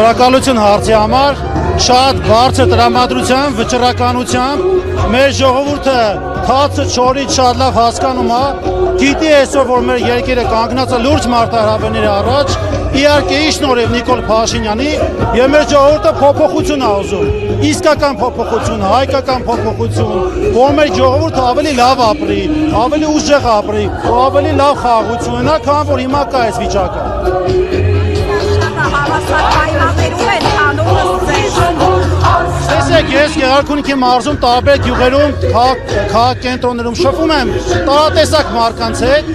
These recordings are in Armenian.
Շնորհակալություն հարցի համար, շատ բարձր տրամադրությամբ, վճռականությամբ մեր ժողովուրդը թացը չորից շատ լավ հասկանում է, գիտի այսօր, որ մեր երկիրը կանգնած է լուրջ մարտահրավերների առաջ, իհարկե շնորհիվ Նիկոլ Փաշինյանի եւ մեր ժողովուրդը փոփոխություն է ուզում, իսկական փոփոխություն, հայկական փոփոխություն, որ մեր ժողովուրդը ավելի լավ ապրի, ավելի ուժեղ ապրի, ավելի լավ խաղաղություն ունենա, քան որ հիմա կա այս վիճակը։ Տեսեք, ես Գեղարքունիքի մարզում տարբեր գյուղերում, քաղաքկենտրոններում շփվում եմ տարատեսակ մարդկանց հետ,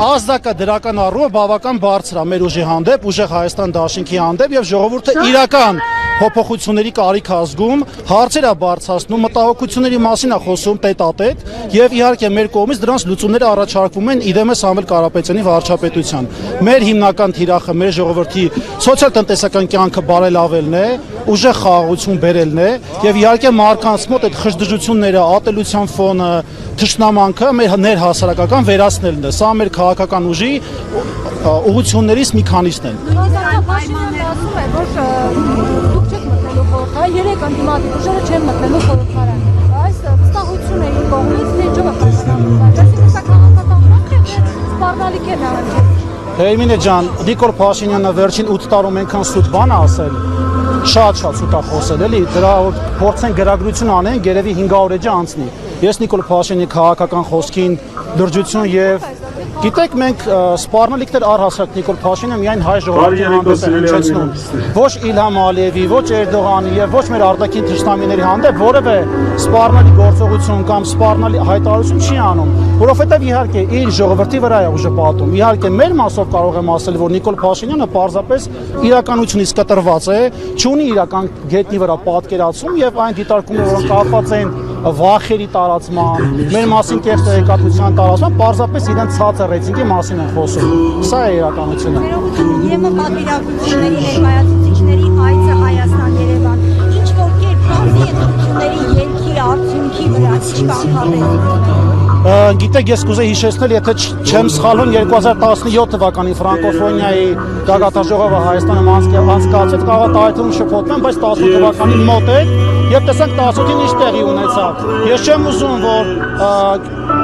ազդակը դրական առումով բավական բարձր է մեր ուժի հանդեպ, ուժեղ Հայաստան Դաշինքի հանդեպ եւ ժողովուրդը իրական փոփոխությունների կարիք ազգում, հարցեր է բարձրացնում, մտահոգությունների մասին է խոսում տետատետ եւ իհարկե մեր կողմից դրանց լուծումները առաջարկվում են իդեմս Սամվել Կարապետյանի վարչապետության։ Մեր հիմնական թիրախը մեր ժողովրդի սոցիալ-տնտեսական կյանքը բարելավելն է, ուժեղ խաղաղություն բերելն է եւ իհարկե մարդկանց մոտ այդ խժդժությունները, ատելության ֆոնը, թշնամանքը մեր ներհասարակական վերացնելն է։ Սա մեր քաղաքական ուժի ուղղություններից մի քանիսն են։ Երեք ընդդիմադիր ուժերը չեն մտնելու խորհրդարան։ Այս վստահությունը իր կողմից թե ինչով է կազմակերպված։ Այսինքն սա քաղաքական խախտ է, սպառնալիք է նահանջել։ Հերմինե ջան, Նիկոլ Փաշինյանը վերջին 8 տարում այնքան սուտ բան է ասել, շատ սուտ է խոսել, էլի, դրա փորձեն գրագրություն անեն, երևի 500 էջը անցնի։ Ես Նիկոլ Փաշինյանի քաղաքական խոսքին դրջություն եւ գիտեք, մենք սպառնալիքներ առհասարակ Նիկոլ Փաշինյանը միայն հայ ժողովրդի հանդեպ է հնչեցնում։ Ոչ Իլհամ Ալիևի, ոչ Էրդողանի եւ ոչ մեր արտաքին թշնամիների հանդեպ որևէ սպառնալի գործողություն կամ սպառնալի հայտարարություն չի անում, որովհետեւ իհարկե իր ժողովրդի վրա է ուժը պատում։ Իհարկե մեր մասով կարող եմ ասել, որ Նիկոլ Փաշինյանը պարզապես իրականությունից կտրված է, չունի իրական գետնի վրա պատկերացում եւ այն դիտարկումները, որոնք կապված են վախերի տարածման, մեր մասին կեղծ տեղեկատվության տարածման, պարզապես իրենց ցածր ռեյտինգի մասին են խոսում։ Սա է իրականությունը։ ԵՄ պատվիրակությունների ներկայացուցիչների այցը Հայաստան-Երևան ինչ որ կերպ բացի ընտրությունների ելքի արդյունքի վրա չկանխատեսվում։ Գիտեք, ես կուզեի հիշեցնել, եթե չեմ սխալվում, 2017 թվականի ֆրանկոֆոնիայի գագաթնաժողովը Հայաստանում անցկացվեց, կարող է տարիքում շփոթվեմ, բայց 18 թվականին մոտ էր եւ տեսանք 18-ին ինչ տեղի ունեցավ։ Ես չեմ ուզում, որ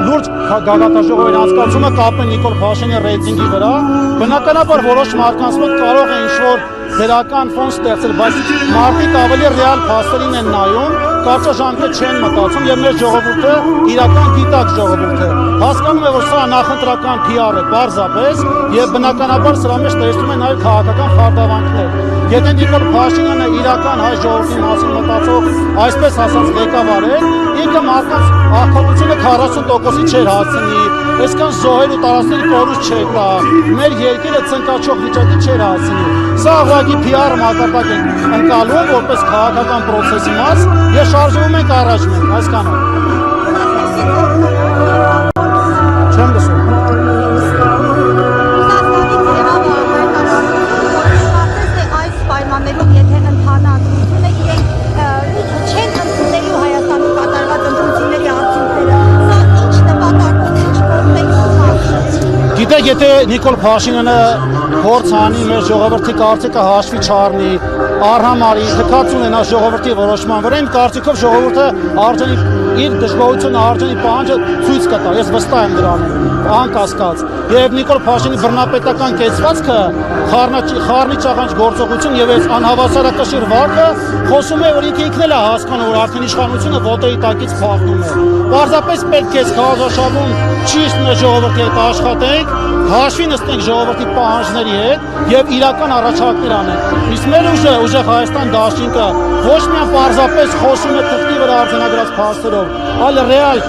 լուրջ գագաթնաժողովի անցկացումը կապեն Նիկոլ Փաշինյանի ռեյտինգի վրա։ Բնականաբար որոշ մարդկանց մոտ կարող է ինչ-որ դրական ֆոն ստեղծել, բայց մարդիկ ավելի ռեալ փաստերին են նայում, կարծաժամկետ չեն մտածում եւ մեր ժողովուրդը իրական դիտակ ժողովուրդ է։ Հասկանում է, որ սա նախընտրական PR է, պարզապես, եւ բնականաբար սրա մեջ տեսնում են նաեւ քաղաքական խարդավանքներ։ Եթե Նիկոլ Փաշինյանը իրական հայ ժողովրդի մասին մտածող այսպես ասած ղեկավար է, ինքը մարդկանց աղքատությունը 40%-ի չէր հասցնի, այսքան զոհեր ու տարածքների կորուստ չէր տա, մեր երկիրը ցնկաչող վիճակի չէր հասցնի։ Սա ուղղակի PR մակարդակ է ընկալում որպես քաղաքական process-ի մաս եւ շարժվում ենք առաջ մենք, հասկանա։ Չեմ լսում։ Այս պայմաններում եթե ընթանան չեն ընդունելու Հայաստանում կատարված ընտրությունների արդյունքները, սա ինչ նպատակով, ինչ կոնտեքստում։ Գիտեք, եթե Նիկոլ Փաշինյանը փորձ անի մեր ժողովրդի կարծիքը հաշվի չառնի, արհամարի, թքած ունենա ժողովրդի որոշման վրա, իմ կարծիքով ժողովուրդը իր դժգոհությունը, արձանի պահանջը ցույց կտա, ես վստահ եմ դրանում, անկասկած։ Եվ Նիկոլ Փաշինյանի բռնապետական կեցվածքը, խառնի ճաղանջ գործողություն եւ այս անհավասարակշիռ վարքը խոսում է, որ ինքն էլ է հասկանում, որ արդեն իշխանությունը ոտերի տակից փախնում է։ Պարզապես պետք է քաղաքաշարում ճիշտ մեր ժողովրդի հետ աշխատենք, հաշվի նստենք ժողովրդի պահանջների հետ եւ իրական առաջարկներ անենք։ Իսկ մեր ուժը Հայաստան Դաշինքը ոչ միայն պարզապես խոսում է թղթի վրա արձանագրած փաստերով, այլ ռեալ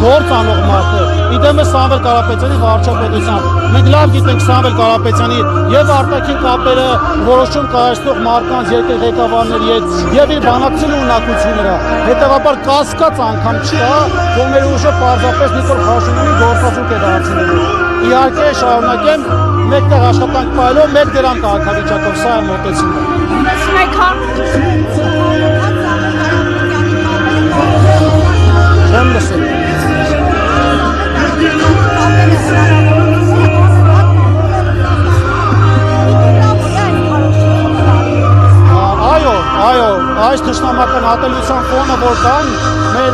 գործ անող մարդ է։ Իդեմս Սամվել Կարապետյանի վարչապետությամբ։ Մենք լավ գիտենք Սամվել Կարապետյանի եւ արտաքին կապերը որոշում կայացնող մարդկանց երկրի ղեկավարների հետ եւ իր բանակցելու ունակությունները։ Հետեւաբար կասկած անգամ չկա, որ մեր ուժը պարզապես Նիկոլ Փաշինյանի գործազուրկ է դարձնելու։ Իհարկե շարունակեմ մեկտեղ աշխատանք պայելով մեկ դրամ քաղաքավիճակով, սա է մոտեցումը։ Չեմ լսում։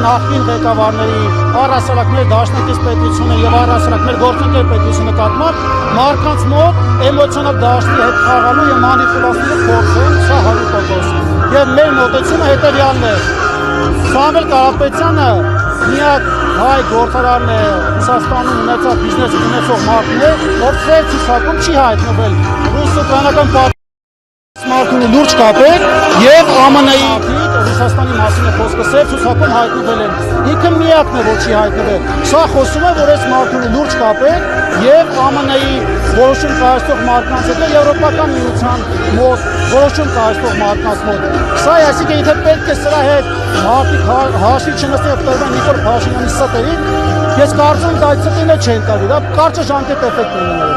նախկին ղեկավարների, առհասարակ մեր դաշնակից պետությունը եւ առհասարակ մեր գործընկեր պետությունը կազմած մարդկանց մոտ էմոցիոնալ դաշտի հետ խաղալու եւ մանիպուլացնելու փորձեն, սա 100%։ Եվ մեր մոտեցումը հետեւյալն է. Սամվել Կարապետյանը միակ հայ գործարարն է Ռուսաստանում ունեցած բիզնես ունեցող մարդն է, ով ծեր ցուցակում չի հայտնվել ռուս-ուկրաինական մարդու լուրջ կապեր եւ ԱՄՆ-ի Ռուսաստանի մասին է խոսքը սեր ցուցակում հայտնվել են։ Ինքը միակն է, որ չի հայտնվել։ Սա խոսում է, որ այս մարդու լուրջ կապեր եւ ԱՄՆ-ի որոշում կայացնող մարդկանց հետ եվրոպական միության մոտ որոշում կայացնող մարդկանց մոտ։ Սա այսինքն եթե պետք է սրա հետ մարդիկ հաշվի չնստեն Տերվան Նիկոլ Փաշինյանի ստերին, ես կարծում եմ դա այդպես չեն կարելի, դա կարճ ժամկետ էֆեկտ ունենալու։